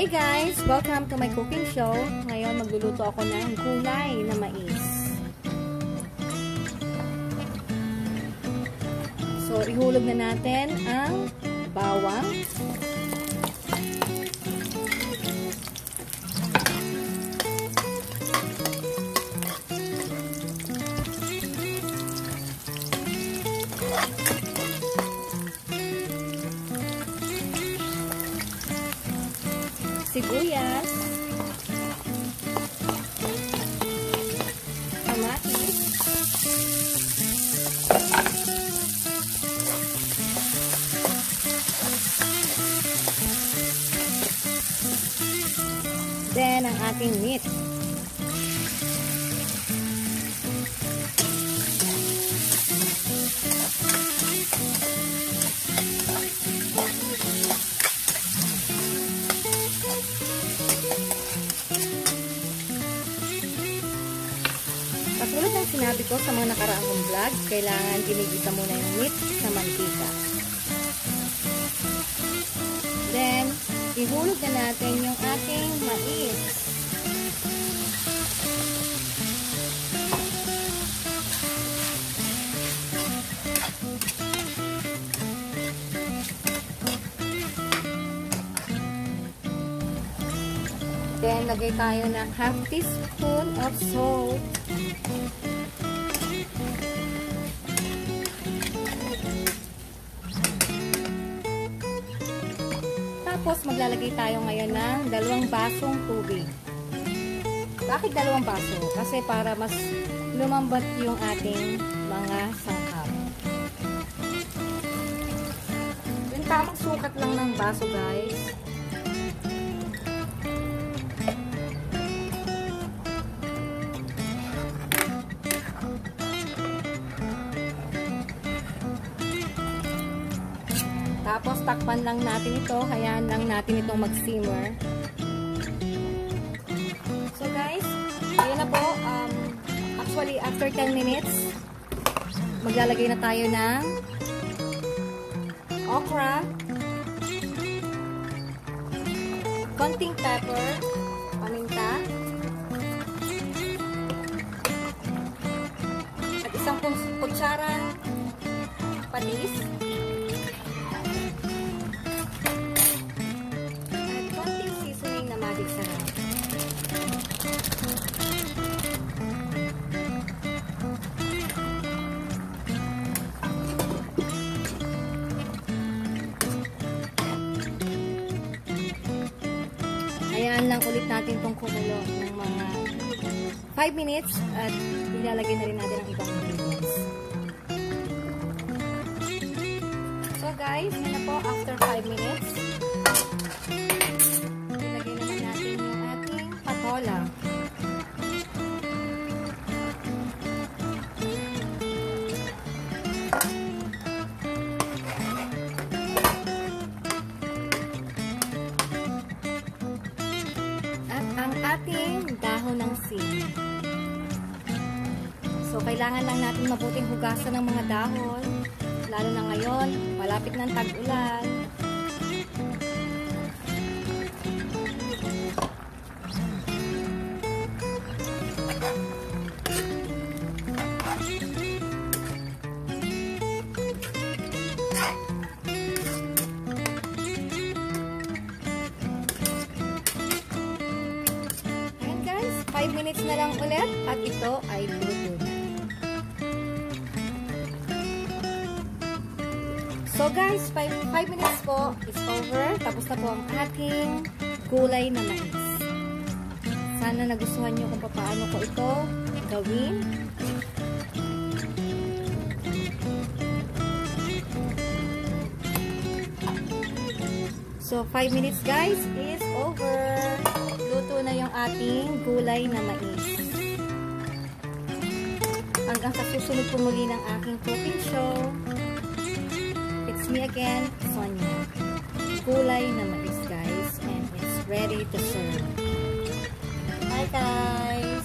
Hey guys! Welcome to my cooking show. Ngayon magluluto ako ng gulay na mais. So, ihulog na natin ang bawang. Sibuyas, kamatis, then ang ating meat. Katulad ng sinabi ko sa mga nakaraang kong vlog, kailangan ginigisa muna yung meat sa mantika. Then, ihulog na natin yung ating mais. Then, lagay tayo ng half teaspoon of salt. Tapos, maglalagay tayo ngayon ng 2 basong tubig. Bakit 2 baso? Kasi para mas lumambat yung ating mga sangkap. Yung tamang sukat lang ng baso, guys. Tapos, takpan lang natin ito. Hayaan lang natin itong mag-simmer. So, guys, ayun na po. Actually, after 10 minutes, maglalagay na tayo ng okra, konting pepper, paminta, at isang kutsarang patis, ayan lang ulit natin itong kumulo ng mga 5 minutes at ilalagay na rin natin ang ibang ingredients. So guys, yun na po, after 5 minutes, ilagay naman natin yung ating patola. Ating dahon ng sili. So, kailangan lang natin mabuting hugasan ng mga dahon, lalo na ngayon, malapit ng tag-ulan. Ayan guys, 5 minutes na lang ulit at ito ay luto na. So guys, 5 minutes po is over. Tapos na po ang ating gulay na mais. Sana nagustuhan nyo kung paano ko ito gawin. So 5 minutes guys is over. Luto na yung ating gulay na mais. Hanggang sa susunod po muli ng aking cooking show. It's me again, Sonia. Gulay na mais guys, and it's ready to serve. Bye guys!